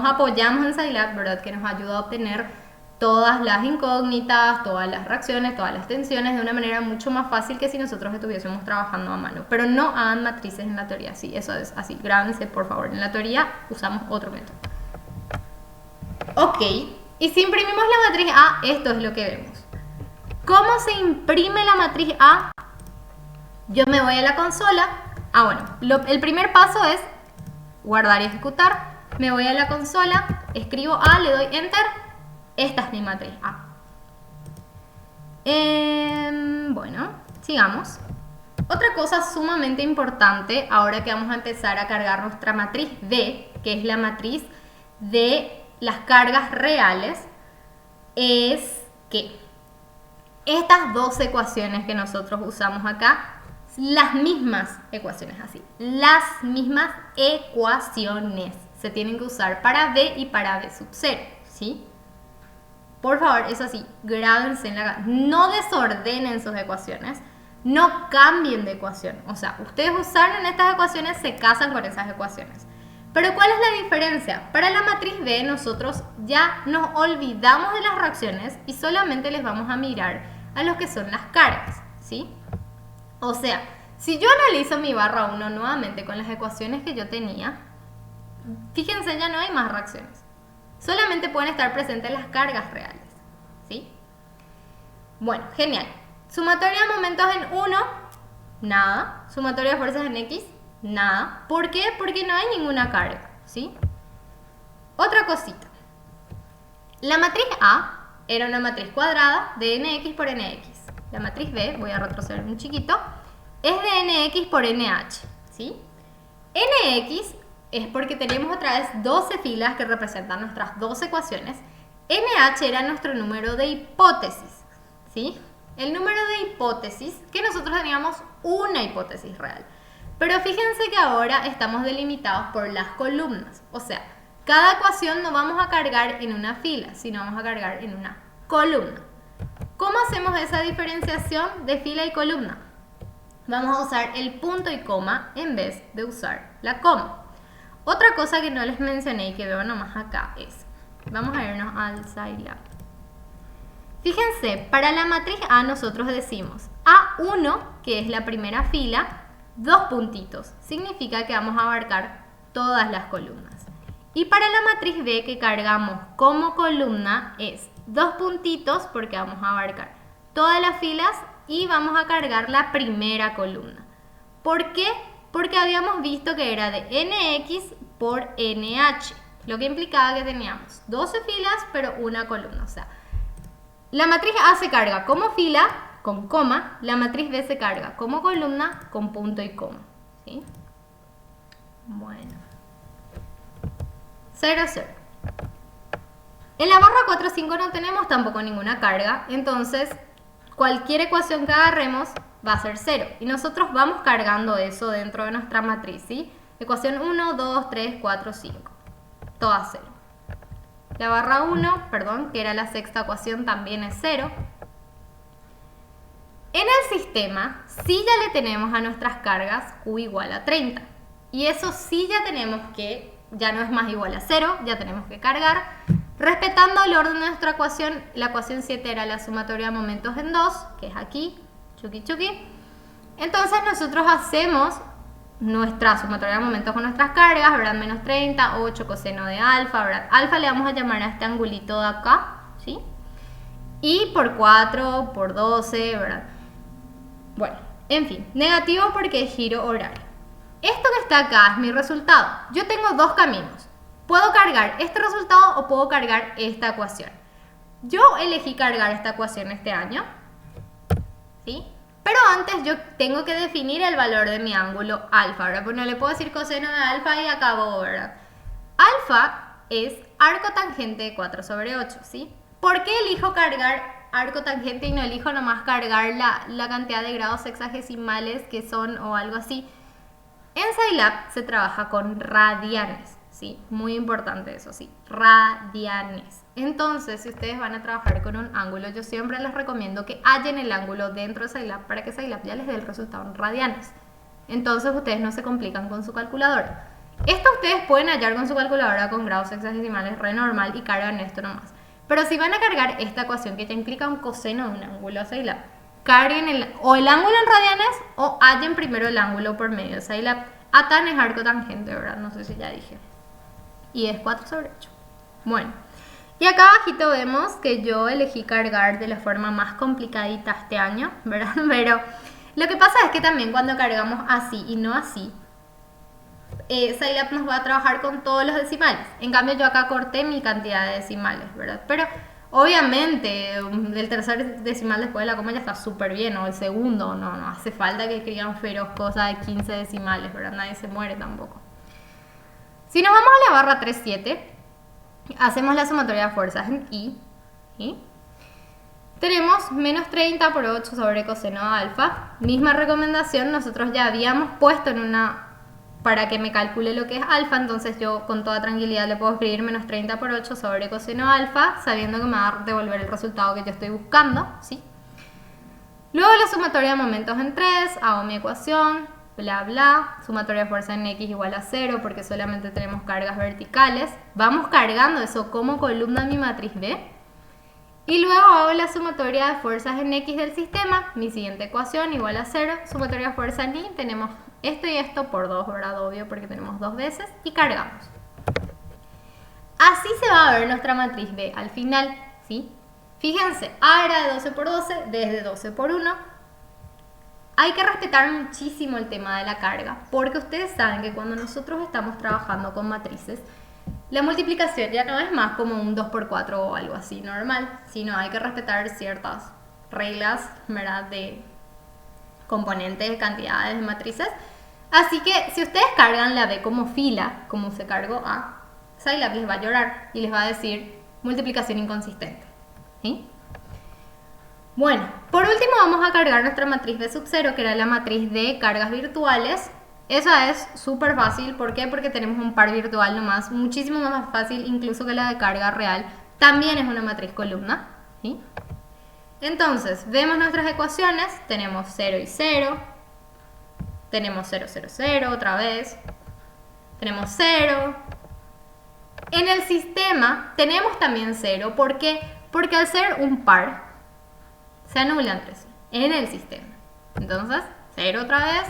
apoyamos en Scilab, ¿verdad? Que nos ayuda a obtener todas las incógnitas, todas las reacciones, todas las tensiones de una manera mucho más fácil que si nosotros estuviésemos trabajando a mano. Pero no hagan matrices en la teoría, sí, eso es así, grábense por favor. En la teoría usamos otro método. Ok, y si imprimimos la matriz A, esto es lo que vemos. ¿Cómo se imprime la matriz A? Yo me voy a la consola. El primer paso es guardar y ejecutar. Me voy a la consola, escribo A, le doy Enter. Esta es mi matriz A. Bueno, sigamos. Otra cosa sumamente importante, ahora que vamos a empezar a cargar nuestra matriz D, que es la matriz de las cargas reales, es que estas dos ecuaciones que nosotros usamos acá, las mismas ecuaciones, así, las mismas ecuaciones se tienen que usar para B y para B sub 0, ¿sí? Por favor, eso sí, grábense no desordenen sus ecuaciones, no cambien de ecuación. O sea, ustedes usaron estas ecuaciones, se casan con esas ecuaciones. Pero ¿cuál es la diferencia? Para la matriz B nosotros ya nos olvidamos de las reacciones y solamente les vamos a mirar a lo que son las cargas, ¿sí? O sea, si yo analizo mi barra 1 nuevamente con las ecuaciones que yo tenía, fíjense, ya no hay más reacciones. Solamente pueden estar presentes las cargas reales, ¿sí? Bueno, genial. Sumatoria de momentos en 1, nada. Sumatoria de fuerzas en X, nada. ¿Por qué? Porque no hay ninguna carga, ¿sí? Otra cosita. La matriz A era una matriz cuadrada de nx por nx. La matriz B, voy a retroceder un chiquito, es de nx por nh, ¿sí? Nx es porque tenemos otra vez 12 filas que representan nuestras dos ecuaciones. nh era nuestro número de hipótesis, ¿sí? El número de hipótesis, que nosotros teníamos una hipótesis real. Pero fíjense que ahora estamos delimitados por las columnas. O sea, cada ecuación no vamos a cargar en una fila, sino vamos a cargar en una columna. ¿Cómo hacemos esa diferenciación de fila y columna? Vamos a usar el punto y coma en vez de usar la coma. Otra cosa que no les mencioné y que veo nomás acá es, vamos a irnos al Scilab. Fíjense, para la matriz A nosotros decimos A1, que es la primera fila, 2 puntitos. Significa que vamos a abarcar todas las columnas. Y para la matriz B que cargamos como columna es 2 puntitos porque vamos a abarcar todas las filas y vamos a cargar la primera columna. ¿Por qué? Porque habíamos visto que era de nx por nh, lo que implicaba que teníamos 12 filas pero una columna. O sea, la matriz A se carga como fila con coma, la matriz B se carga como columna con punto y coma, ¿sí? Bueno. 0, 0. En la barra 4, 5 no tenemos tampoco ninguna carga, entonces cualquier ecuación que agarremos va a ser 0. Y nosotros vamos cargando eso dentro de nuestra matriz, ¿sí? Ecuación 1, 2, 3, 4, 5. Todas 0. La barra 1, perdón, que era la sexta ecuación, también es 0. En el sistema, sí ya le tenemos a nuestras cargas Q igual a 30. Y eso sí ya tenemos que, ya no es más igual a 0, ya tenemos que cargar. Respetando el orden de nuestra ecuación, la ecuación 7 era la sumatoria de momentos en 2, que es aquí, chuki chuki. Entonces nosotros hacemos nuestra sumatoria de momentos con nuestras cargas, ¿verdad? Menos 30, 8 coseno de alfa, ¿verdad? Alfa le vamos a llamar a este angulito de acá, ¿sí? Y por 4, por 12, ¿verdad? Bueno, en fin, negativo porque es giro horario. Esto que está acá es mi resultado. Yo tengo dos caminos. Puedo cargar este resultado o puedo cargar esta ecuación. Yo elegí cargar esta ecuación este año, ¿sí? Pero antes yo tengo que definir el valor de mi ángulo alfa, ¿verdad? Pues no le puedo decir coseno de alfa y acabó, ¿verdad? Alfa es arco tangente de 4 sobre 8, ¿sí? ¿Por qué elijo cargar arco tangente y no elijo nomás cargar la cantidad de grados sexagesimales que son o algo así? En Scilab se trabaja con radianes, ¿sí? Muy importante eso, sí, radianes. Entonces, si ustedes van a trabajar con un ángulo, yo siempre les recomiendo que hallen el ángulo dentro de Scilab para que Scilab ya les dé el resultado en radianes. Entonces, ustedes no se complican con su calculadora. Esto ustedes pueden hallar con su calculadora con grados sexagesimales re normal y cargan esto nomás. Pero si van a cargar esta ecuación que ya implica un coseno de un ángulo a Scilab, carguen el ángulo en radianes o hallen primero el ángulo por medio de Scilab. A tan es arco tangente, ¿verdad? No sé si ya dije. Y es 4 sobre 8. Bueno, y acá abajito vemos que yo elegí cargar de la forma más complicadita este año, ¿verdad? Pero lo que pasa es que también cuando cargamos así y no así, Scilab nos va a trabajar con todos los decimales. En cambio yo acá corté mi cantidad de decimales, ¿verdad? Pero obviamente el tercer decimal después de la coma ya está súper bien, o el segundo, no hace falta que escriban feroz cosa de 15 decimales, ¿verdad? Nadie se muere tampoco. Si nos vamos a la barra 3.7, hacemos la sumatoria de fuerzas en I, ¿sí? Tenemos menos 30 por 8 sobre coseno de alfa. Misma recomendación, nosotros ya habíamos puesto en una para que me calcule lo que es alfa, entonces yo con toda tranquilidad le puedo escribir menos 30 por 8 sobre coseno alfa, sabiendo que me va a devolver el resultado que yo estoy buscando, ¿sí? Luego la sumatoria de momentos en 3, hago mi ecuación, bla bla, sumatoria de fuerza en X igual a 0 porque solamente tenemos cargas verticales. Vamos cargando eso como columna en mi matriz B. Y luego hago la sumatoria de fuerzas en X del sistema, mi siguiente ecuación igual a 0, sumatoria de fuerza en Y, tenemos esto y esto por 2, ¿verdad? Obvio, porque tenemos 2 veces, y cargamos. Así se va a ver nuestra matriz B al final, ¿sí? Fíjense, A era de 12 por 12, D es de 12 por 1. Hay que respetar muchísimo el tema de la carga, porque ustedes saben que cuando nosotros estamos trabajando con matrices, la multiplicación ya no es más como un 2 por 4 o algo así normal, sino hay que respetar ciertas reglas, ¿verdad? De componentes, cantidades de matrices. Así que si ustedes cargan la B como fila, como se cargó A, Scilab les va a llorar y les va a decir multiplicación inconsistente, ¿sí? Bueno, por último vamos a cargar nuestra matriz B sub 0, que era la matriz de cargas virtuales. Esa es súper fácil, ¿por qué? Porque tenemos un par virtual nomás, muchísimo más fácil incluso que la de carga real. También es una matriz columna, ¿sí? Entonces, vemos nuestras ecuaciones, tenemos 0 y 0, tenemos 0, 0, 0 otra vez, tenemos 0. En el sistema tenemos también 0, ¿por qué? Porque al ser un par, se anula entre sí, en el sistema. Entonces, 0 otra vez.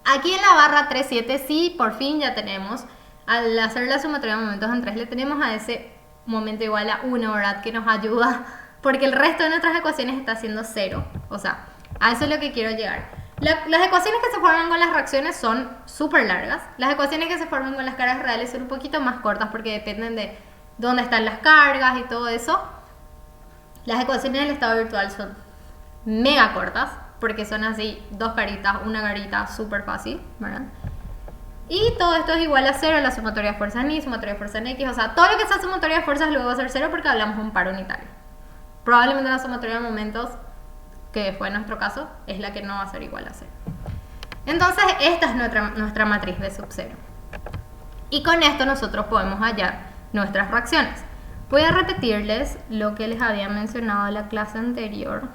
Aquí en la barra 3, 7, sí, por fin ya tenemos, al hacer la sumatoria de momentos en 3, le tenemos a ese momento igual a 1, ¿verdad? Que nos ayuda, porque el resto de nuestras ecuaciones está haciendo 0. O sea, a eso es lo que quiero llegar. Las ecuaciones que se forman con las reacciones son súper largas. Las ecuaciones que se forman con las cargas reales son un poquito más cortas porque dependen de dónde están las cargas y todo eso. Las ecuaciones del estado virtual son mega cortas, porque son así, dos caritas, una carita, súper fácil, ¿verdad? Y todo esto es igual a 0, la sumatoria de fuerzas en Y, sumatoria de fuerzas en X, o sea, todo lo que sea sumatoria de fuerzas luego va a ser 0 porque hablamos de un par unitario. Probablemente la sumatoria de momentos, que fue nuestro caso, es la que no va a ser igual a 0. Entonces, esta es nuestra matriz B sub 0. Y con esto nosotros podemos hallar nuestras reacciones. Voy a repetirles lo que les había mencionado en la clase anterior.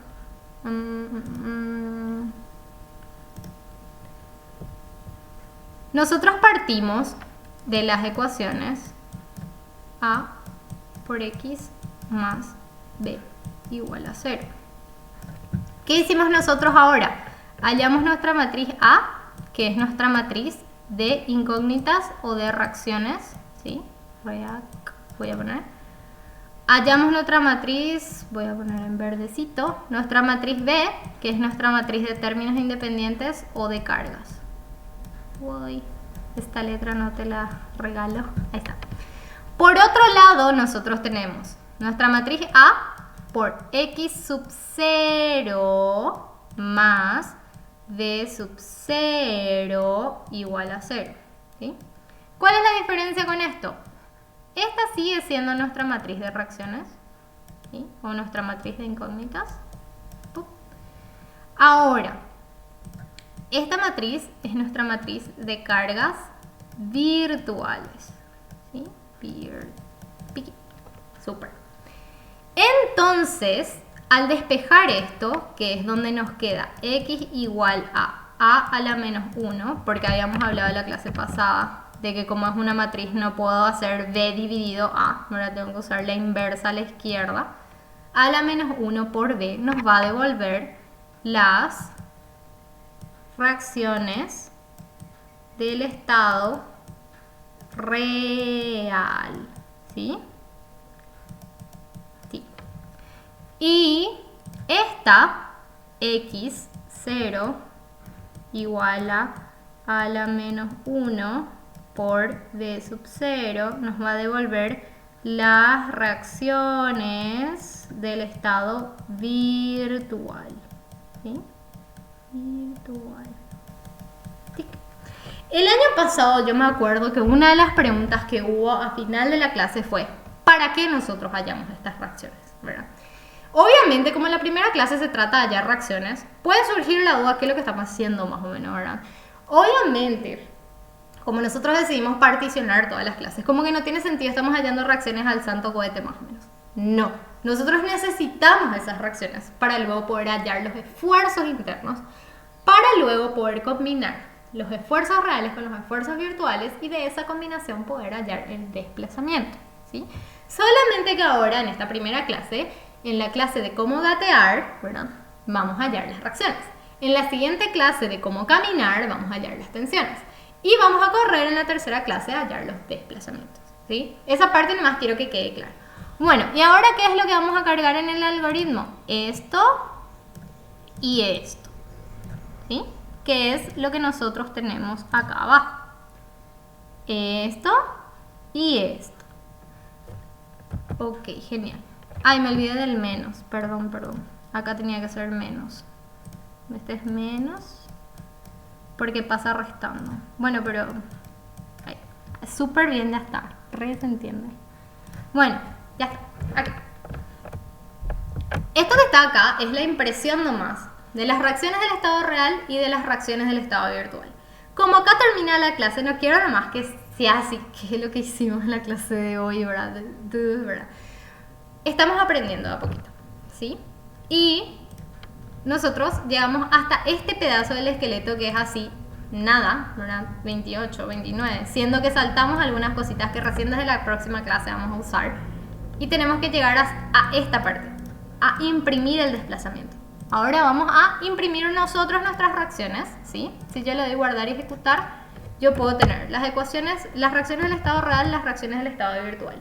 Nosotros partimos de las ecuaciones A por X más B igual a 0. ¿Qué hicimos nosotros ahora? Hallamos nuestra matriz A, que es nuestra matriz de incógnitas o de reacciones, ¿sí? Voy a poner. Hallamos nuestra matriz, voy a poner en verdecito, nuestra matriz B, que es nuestra matriz de términos independientes o de cargas. Uy, esta letra no te la regalo. Ahí está. Por otro lado, nosotros tenemos nuestra matriz A por X sub 0 más B sub 0 igual a 0. ¿Sí? ¿Cuál es la diferencia con esto? Esta sigue siendo nuestra matriz de reacciones, ¿sí? O nuestra matriz de incógnitas. Ahora, esta matriz es nuestra matriz de cargas virtuales, ¿sí? Super. Entonces, al despejar esto, que es donde nos queda X igual a la menos 1, porque habíamos hablado en la clase pasada de que como es una matriz no puedo hacer B dividido A, ahora tengo que usar la inversa a la izquierda. A la menos 1 por B nos va a devolver las fracciones del estado real, ¿sí? Sí. Y esta X0 igual a la menos 1 por B sub 0 nos va a devolver las reacciones del estado virtual, ¿sí? Virtual. ¡Tic! El año pasado yo me acuerdo que una de las preguntas que hubo a final de la clase fue ¿para qué nosotros hallamos estas reacciones? ¿Verdad? Obviamente, como en la primera clase se trata de hallar reacciones, puede surgir la duda qué es lo que estamos haciendo más o menos, ¿verdad? Obviamente, como nosotros decidimos particionar todas las clases, como que no tiene sentido, estamos hallando reacciones al santo cohete más o menos. No, nosotros necesitamos esas reacciones para luego poder hallar los esfuerzos internos para luego poder combinar los esfuerzos reales con los esfuerzos virtuales y de esa combinación poder hallar el desplazamiento, ¿sí? Solamente que ahora en esta primera clase, en la clase de cómo gatear, ¿verdad?, vamos a hallar las reacciones. En la siguiente clase de cómo caminar vamos a hallar las tensiones. Y vamos a correr en la tercera clase a hallar los desplazamientos, ¿sí? Esa parte nomás quiero que quede claro. Bueno, ¿y ahora qué es lo que vamos a cargar en el algoritmo? Esto y esto, ¿sí? Que es lo que nosotros tenemos acá abajo. Esto y esto. Ok, genial. Ay, me olvidé del menos. Perdón. Acá tenía que ser menos. Este es menos. Porque pasa restando. Bueno, pero... súper bien, ya está. Re se entiende. Bueno, ya está. Aquí. Esto que está acá es la impresión nomás de las reacciones del estado real y de las reacciones del estado virtual. Como acá termina la clase, no quiero nomás que sea así, que es lo que hicimos en la clase de hoy, ¿verdad? ¿Verdad? Estamos aprendiendo de a poquito, ¿sí? Y nosotros llegamos hasta este pedazo del esqueleto que es así, nada, ¿verdad? 28, 29, siendo que saltamos algunas cositas que recién desde la próxima clase vamos a usar. Y tenemos que llegar a esta parte, a imprimir el desplazamiento. Ahora vamos a imprimir nosotros nuestras reacciones, ¿sí? Si yo le doy guardar y ejecutar, yo puedo tener las ecuaciones, las reacciones del estado real, las reacciones del estado virtual.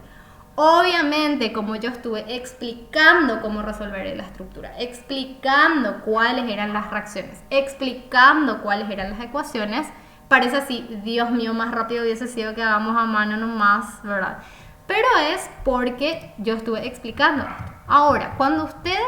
Obviamente, como yo estuve explicando cómo resolver la estructura, explicando cuáles eran las reacciones, explicando cuáles eran las ecuaciones, parece así, Dios mío, más rápido hubiese sido que hagamos a mano nomás, ¿verdad? Pero es porque yo estuve explicando esto. Ahora, cuando ustedes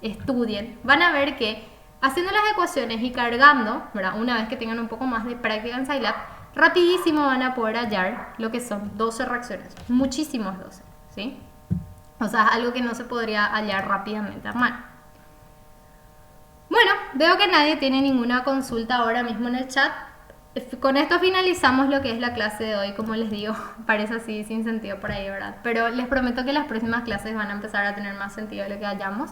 estudien, van a ver que haciendo las ecuaciones y cargando, ¿verdad?, una vez que tengan un poco más de práctica en Scilab, rapidísimo van a poder hallar lo que son 12 reacciones, muchísimos 12, ¿sí? O sea, algo que no se podría hallar rápidamente a mano. Bueno, veo que nadie tiene ninguna consulta ahora mismo en el chat. Con esto finalizamos lo que es la clase de hoy, como les digo, parece así sin sentido por ahí, ¿verdad? Pero les prometo que las próximas clases van a empezar a tener más sentido de lo que hallamos.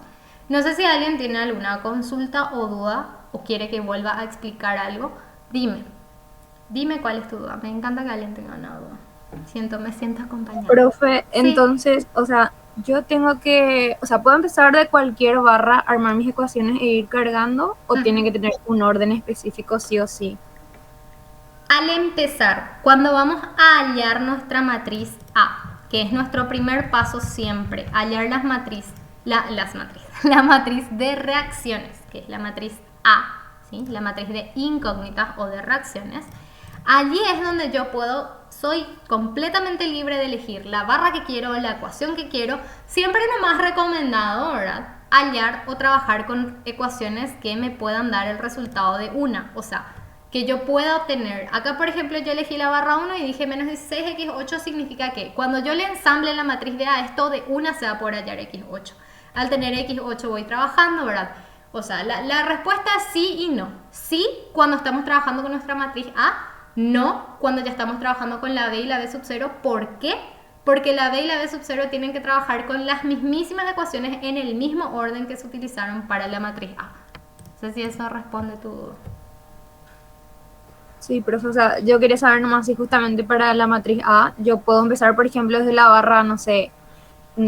No sé si alguien tiene alguna consulta o duda o quiere que vuelva a explicar algo. Dime cuál es tu duda. Me encanta que alguien tenga una duda. Me siento acompañada. Profe, Sí. entonces, o sea, yo tengo que, o sea, ¿puedo empezar de cualquier barra, armar mis ecuaciones e ir cargando? ¿O tiene que tener un orden específico sí o sí? Al empezar, cuando vamos a hallar nuestra matriz A, que es nuestro primer paso siempre, hallar la matriz de reacciones, que es la matriz A, ¿sí?, la matriz de incógnitas o de reacciones, allí es donde yo soy completamente libre de elegir la barra que quiero, la ecuación que quiero, siempre nomás recomendado, ¿verdad?, hallar o trabajar con ecuaciones que me puedan dar el resultado de una, o sea, que yo pueda obtener. Acá, por ejemplo, yo elegí la barra 1 y dije menos 16x8 significa que cuando yo le ensamble la matriz de A, esto de una se va a poder hallar x8. Al tener x8 voy trabajando, ¿verdad? O sea, la respuesta es sí y no. Sí cuando estamos trabajando con nuestra matriz A, no cuando ya estamos trabajando con la B y la B sub 0. ¿Por qué? Porque la B y la B sub 0 tienen que trabajar con las mismísimas ecuaciones en el mismo orden que se utilizaron para la matriz A. No sé si eso responde tu duda. Sí, profe, o sea, yo quería saber nomás si justamente para la matriz A yo puedo empezar, por ejemplo, desde la barra, no sé,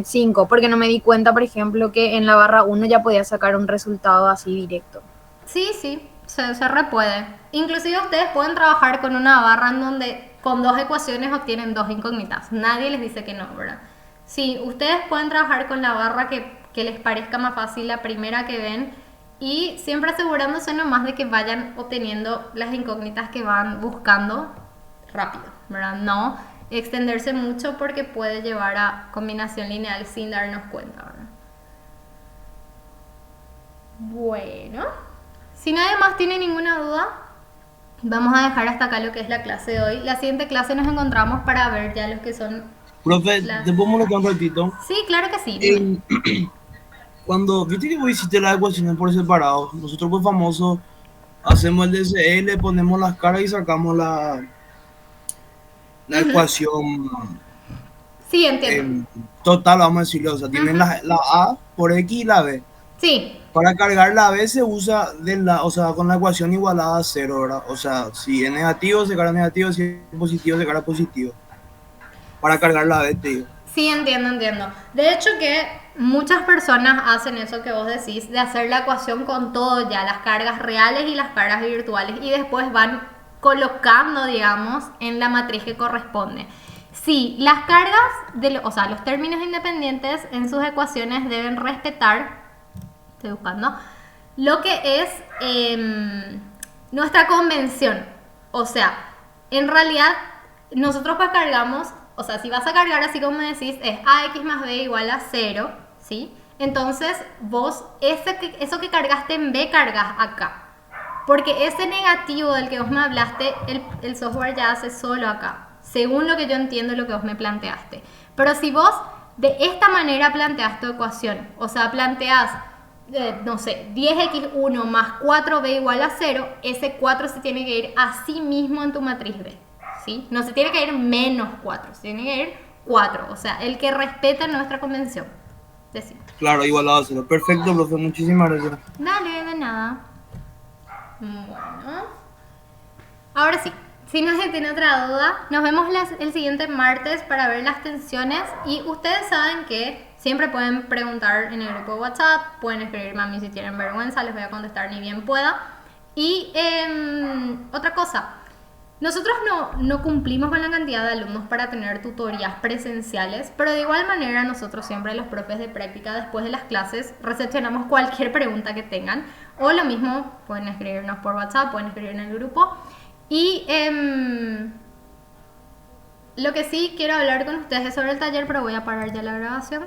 5, porque no me di cuenta, por ejemplo, que en la barra 1 ya podía sacar un resultado así directo. Sí, se repuede. Inclusive ustedes pueden trabajar con una barra en donde con dos ecuaciones obtienen dos incógnitas. Nadie les dice que no, ¿verdad? Sí, ustedes pueden trabajar con la barra que les parezca más fácil, la primera que ven, y siempre asegurándose nomás de que vayan obteniendo las incógnitas que van buscando rápido, ¿verdad? No extenderse mucho porque puede llevar a combinación lineal sin darnos cuenta, ¿verdad? Bueno, si nadie más tiene ninguna duda, vamos a dejar hasta acá lo que es la clase de hoy. La siguiente clase nos encontramos para ver ya los que son... Profe, ¿te puedo molestar un ratito? Sí, claro que sí, dime. Cuando viste que vos hiciste las ecuaciones por separado, nosotros por famoso hacemos el DCL, ponemos las caras y sacamos la ecuación Sí, entiendo. total, vamos a decirlo. O sea, tienen la A por X y la B. Sí, Para cargar la B se usa o sea, con la ecuación igualada a cero, ¿verdad? O sea, si es negativo se carga negativo, si es positivo se carga positivo. Para cargar la B, te digo. sí, entiendo, entiendo. De hecho que muchas personas hacen eso que vos decís, de hacer la ecuación con todo ya, las cargas reales y las cargas virtuales, y después van colocando, digamos, en la matriz que corresponde. Sí, las cargas, o sea, los términos independientes en sus ecuaciones deben respetar, estoy buscando, lo que es nuestra convención. O sea, en realidad nosotros para cargamos, o sea, si vas a cargar así como me decís, es ax más b igual a 0, ¿sí? Entonces vos eso que cargaste en b cargas acá. Porque ese negativo del que vos me hablaste, el software ya hace solo acá, según lo que yo entiendo lo que vos me planteaste. Pero si vos de esta manera planteas tu ecuación, o sea, planteas, no sé, 10x1 más 4b igual a 0, ese 4 se tiene que ir así mismo en tu matriz B, ¿sí? No se tiene que ir menos 4, se tiene que ir 4, o sea, el que respeta nuestra convención. Decimos. Claro, igualado a cero. Perfecto, profe, muchísimas gracias. Dale, de nada. Bueno, ahora sí, si no se tiene otra duda, nos vemos el siguiente martes para ver las tensiones. Y ustedes saben que siempre pueden preguntar en el grupo de WhatsApp, pueden escribirme a mí si tienen vergüenza, les voy a contestar ni bien pueda. Y otra cosa, nosotros no cumplimos con la cantidad de alumnos para tener tutorías presenciales, pero de igual manera nosotros siempre los profes de práctica después de las clases recepcionamos cualquier pregunta que tengan, o lo mismo pueden escribirnos por WhatsApp, pueden escribir en el grupo. Y lo que sí quiero hablar con ustedes es sobre el taller, pero voy a parar ya la grabación.